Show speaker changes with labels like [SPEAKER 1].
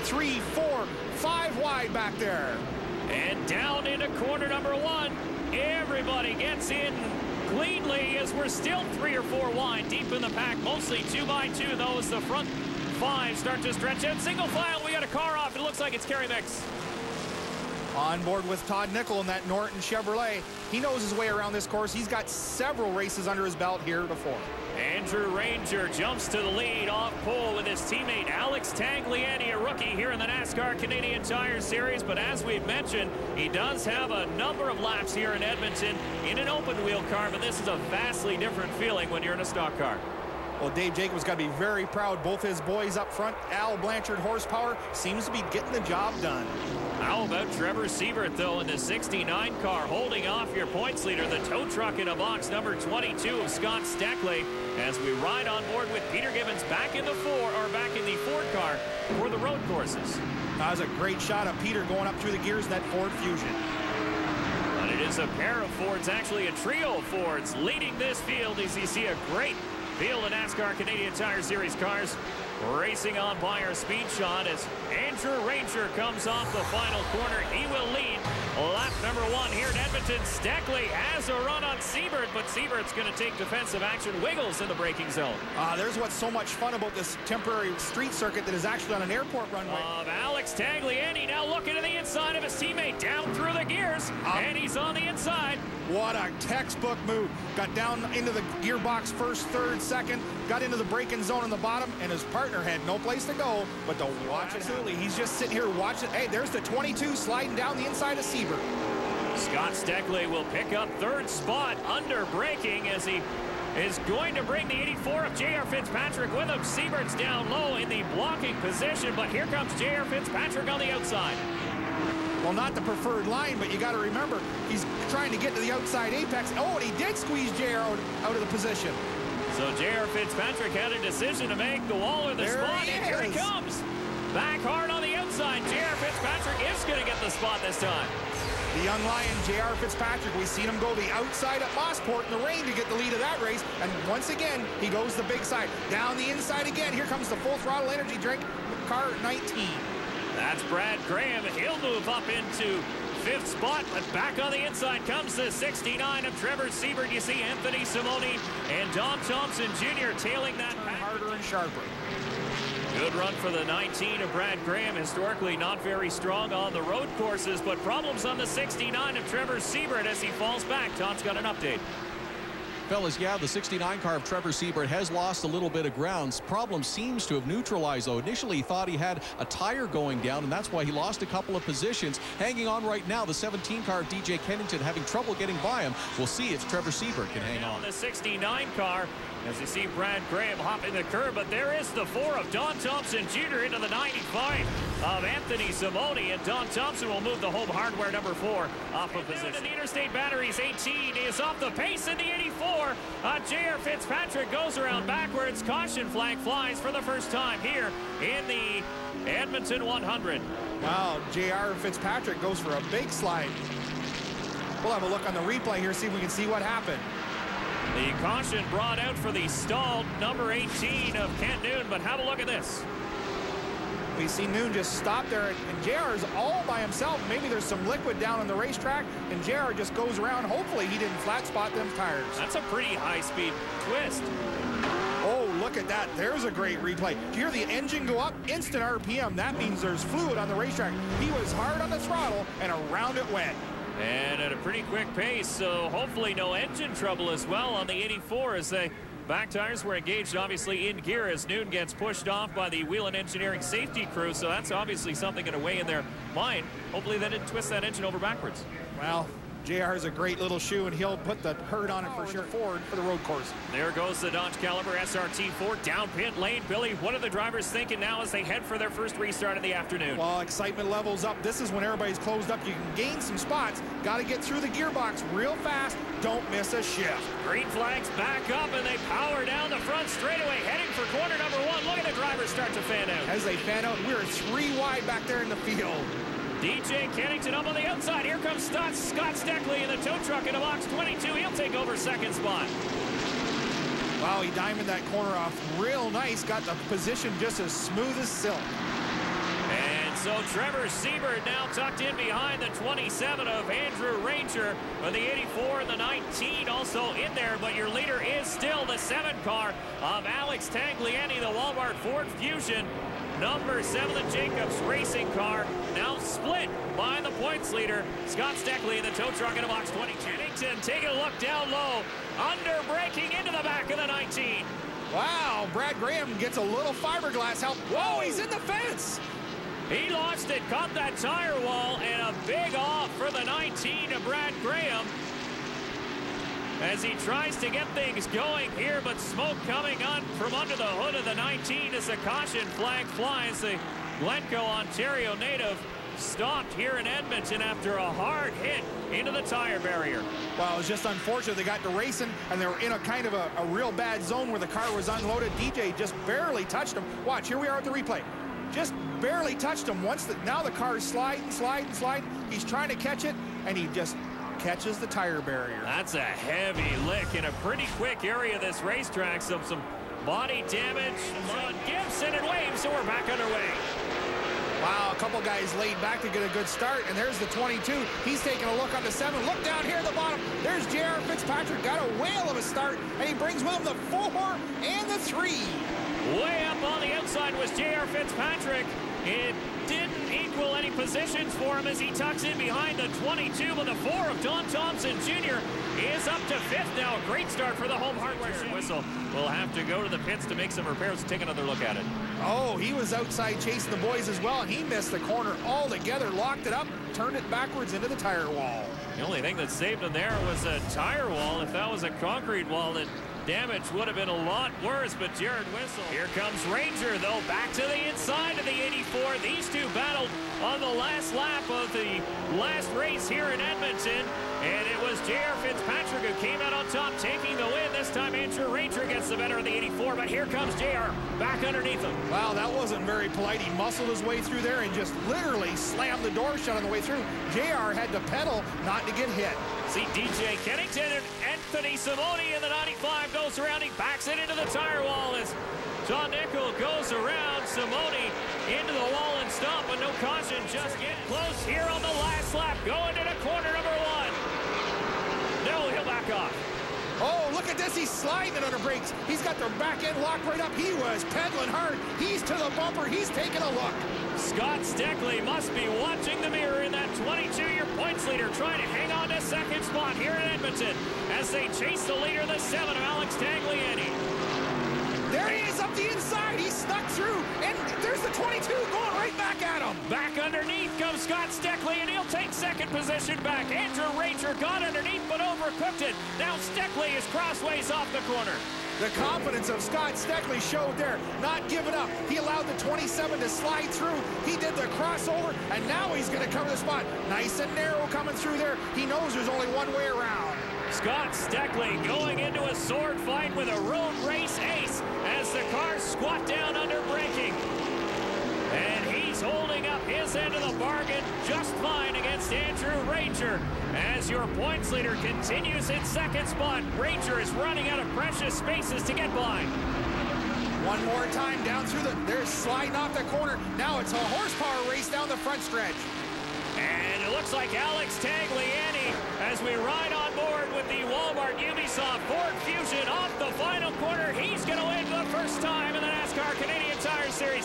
[SPEAKER 1] 3, 4, 5 wide back there.
[SPEAKER 2] And down into corner number 1. Everybody gets in cleanly as we're still 3 or 4 wide deep in the pack, mostly 2 by 2 though, as the front 5 start to stretch out. Single file, we got a car off. It looks like it's Kerry Mix.
[SPEAKER 1] On board with Todd Nickel in that Norton Chevrolet. He knows his way around this course. He's got several races under his belt here before.
[SPEAKER 2] Andrew Ranger jumps to the lead off pole with his teammate Alex Tagliani, a rookie here in the NASCAR Canadian Tire Series. But as we've mentioned, he does have a number of laps here in Edmonton in an open wheel car, but this is a vastly different feeling when you're in a stock car.
[SPEAKER 1] Well, Dave Jacobs got to be very proud. Both his boys up front, Al Blanchard horsepower, seems to be getting the job done.
[SPEAKER 2] How about Trevor Siebert, though, in the 69 car, holding off your points leader, the tow truck in a box, number 22 of Scott Steckly, as we ride on board with Peter Gibbons back in the Ford car for the road courses.
[SPEAKER 1] That was a great shot of Peter going up through the gears in that Ford Fusion.
[SPEAKER 2] But it is a pair of Fords, actually a trio of Fords, leading this field as you see a great field of NASCAR Canadian Tire Series cars racing on by our speed shot as Andrew Ranger comes off the final corner. He will lead lap number 1 here in Edmonton. Steckly has a run on Siebert, but Siebert's going to take defensive action. Wiggles in the braking zone.
[SPEAKER 1] There's what's so much fun about this temporary street circuit that is actually on an airport runway.
[SPEAKER 2] Of Alex Tagliani now looking to the inside of his teammate, down through the gears, and he's on the inside.
[SPEAKER 1] What a textbook move. Got down into the gearbox first, third, second, got into the braking zone on the bottom, and his partner had no place to go but to watch it. Absolutely, he's just sitting here watching. Hey, there's the 22 sliding down the inside of Siebert.
[SPEAKER 2] Scott Steckly will pick up 3rd spot under braking as he is going to bring the 84 of J.R. Fitzpatrick with him. Siebert's down low in the blocking position, but here comes J.R. Fitzpatrick on the outside.
[SPEAKER 1] Well, not the preferred line, but you got to remember, he's trying to get to the outside apex. Oh, and he did squeeze J.R. out of the position.
[SPEAKER 2] So J.R. Fitzpatrick had a decision to make, the wall or the spot, and here he comes. Back hard on the outside. J.R. Fitzpatrick is going to get the spot this time.
[SPEAKER 1] The young lion, J.R. Fitzpatrick, we've seen him go the outside at Mossport in the rain to get the lead of that race. And once again, he goes the big side. Down the inside again. Here comes the full throttle energy drink, car 19. That's
[SPEAKER 2] Brad Graham. He'll move up into 5th spot, but back on the inside comes the 69 of Trevor Siebert. You see Anthony Simone and Don Thompson Jr. tailing that pack.
[SPEAKER 1] Harder and sharper.
[SPEAKER 2] Good run for the 19 of Brad Graham. Historically not very strong on the road courses, but problems on the 69 of Trevor Siebert as he falls back. Tom's got an update.
[SPEAKER 3] Fellas, yeah, the 69 car of Trevor Siebert has lost a little bit of ground. Problem seems to have neutralized, though. Initially, he thought he had a tire going down, and that's why he lost a couple of positions. Hanging on right now, the 17 car of DJ Kennington having trouble getting by him. We'll see if Trevor Siebert can hang on.
[SPEAKER 2] The 69 car, as you see Brad Graham hopping the curb, but there is the 4 of Don Thompson Jr. into the 95 of Anthony Simone, and Don Thompson will move the home hardware number 4 off of position. The Interstate Batteries 18 is off the pace in the 84. J.R. Fitzpatrick goes around backwards. Caution flag flies for the first time here in the Edmonton 100.
[SPEAKER 1] Wow, J.R. Fitzpatrick goes for a big slide. We'll have a look on the replay here, see if we can see what happened.
[SPEAKER 2] The caution brought out for the stalled number 18 of Kent Noon, but have a look at this.
[SPEAKER 1] We see Noon just stop there, and JR is all by himself. Maybe there's some liquid down on the racetrack, and JR just goes around. Hopefully he didn't flat spot them tires.
[SPEAKER 2] That's a pretty high-speed twist.
[SPEAKER 1] Oh, look at that. There's a great replay. Do you hear the engine go up? Instant RPM. That means there's fluid on the racetrack. He was hard on the throttle, and around it went.
[SPEAKER 2] And at a pretty quick pace, so hopefully no engine trouble as well on the 84 as they back tires were engaged obviously in gear as Noon gets pushed off by the Wheel and Engineering safety crew, so that's obviously something going to weigh in their mind. Hopefully they didn't twist that engine over backwards.
[SPEAKER 1] Well, JR is a great little shoe, and he'll put the hurt on it for sure. Forward for the road course.
[SPEAKER 2] There goes the Dodge Caliber SRT4 down pit lane. Billy, what are the drivers thinking now as they head for their first restart of the afternoon?
[SPEAKER 1] Well, excitement levels up. This is when everybody's closed up. You can gain some spots. Got to get through the gearbox real fast. Don't miss a shift.
[SPEAKER 2] Green flags back up, and they power down the front straightaway, heading for corner number 1. Look at the drivers start to fan out.
[SPEAKER 1] As they fan out, we're 3 wide back there in the field.
[SPEAKER 2] DJ Kennington up on the outside. Here comes Scott Steckly in the tow truck in a box 22. He'll take over 2nd spot.
[SPEAKER 1] Wow, he diamonded that corner off real nice. Got the position just as smooth as silk.
[SPEAKER 2] And So Trevor Siebert now tucked in behind the 27 of Andrew Ranger, with the 84 and the 19 also in there. But your leader is still the 7 car of Alex Tagliani, the Walmart Ford Fusion. Number 7, the Jacobs Racing car, now split by the points leader, Scott Steckly, in the tow truck in a box 20. Kennington taking a look down low, under braking into the back of the 19.
[SPEAKER 1] Wow, Brad Graham gets a little fiberglass help. Whoa, he's in the fence.
[SPEAKER 2] He launched it, caught that tire wall, and a big off for the 19 of Brad Graham as he tries to get things going here, but smoke coming on from under the hood of the 19 as the caution flag flies. The Glencoe, Ontario native stopped here in Edmonton after a hard hit into the tire barrier.
[SPEAKER 1] Well, it was just unfortunate. They got to racing, and they were in a kind of a real bad zone where the car was unloaded. DJ just barely touched him. Watch, here we are at the replay. Just barely touched him once. Now the car is sliding. He's trying to catch it, and he just catches the tire barrier.
[SPEAKER 2] That's a heavy lick in a pretty quick area of this racetrack. Some body damage on Gibson and Waves, so we're back underway.
[SPEAKER 1] Wow, a couple guys laid back to get a good start, and there's the 22. He's taking a look on the 7. Look down here at the bottom. There's J.R. Fitzpatrick. Got a whale of a start, and he brings with him the 4 and the 3.
[SPEAKER 2] Way up on the outside was J.R. Fitzpatrick. It didn't equal any positions for him as he tucks in behind the 22, but the 4 of Don Thompson Jr. is up to 5th now. A great start for the home hardware. Whistle will have to go to the pits to make some repairs. Take another look at it.
[SPEAKER 1] Oh, he was outside chasing the boys as well, and he missed the corner altogether, locked it up, turned it backwards into the tire wall.
[SPEAKER 2] The only thing that saved him there was a tire wall. If that was a concrete wall, that damage would have been a lot worse, but Jared Whistle. Here comes Ranger, though, back to the inside of the 84. These two battled on the last lap of the last race here in Edmonton, and it was J.R. Fitzpatrick who came out on top, taking the win. This time Andrew Ranger gets the better of the 84, but here comes J.R. back underneath him.
[SPEAKER 1] Wow, that wasn't very polite. He muscled his way through there and just literally slammed the door shut on the way through. J.R. had to pedal not to get hit.
[SPEAKER 2] See DJ Kennington and Anthony Simone in the 95 goes around. He backs it into the tire wall as John Nickel goes around Simone into the wall and stop, but no caution just yet. Close here on the last lap, going to the corner number 1. No, he'll back off.
[SPEAKER 1] Oh, look at this. He's sliding it under brakes. He's got the back end locked right up. He was pedaling hard. He's to the bumper. He's taking a look.
[SPEAKER 2] Scott Steckly must be watching the mirror in that 22-year points leader, trying to hang on to second spot here in Edmonton as they chase the leader, the 7 of Alex Tagliani.
[SPEAKER 1] There he is up the inside. He snuck through, and there's the 22 going right back at him.
[SPEAKER 2] Back underneath comes Scott Steckly, and he'll take second position back. Andrew Ranger got underneath, but overcooked it. Now Steckly is crossways off the corner.
[SPEAKER 1] The confidence of Scott Steckly showed there, not giving up. He allowed the 27 to slide through. He did the crossover, and now he's going to cover the spot. Nice and narrow coming through there. He knows there's only one way around.
[SPEAKER 2] Scott Steckly going into a sword fight with a road race ace as the cars squat down under braking. And he's holding up his end of the bargain just fine against Andrew Ranger. As your points leader continues in second spot, Ranger is running out of precious spaces to get by.
[SPEAKER 1] One more time down through they're sliding off the corner. Now it's a horsepower race down the front stretch.
[SPEAKER 2] And it looks like Alex Tagliani as we ride on board with the Walmart Ubisoft Ford Fusion off the final corner. He's going to win the first time in the NASCAR Canadian Tire Series.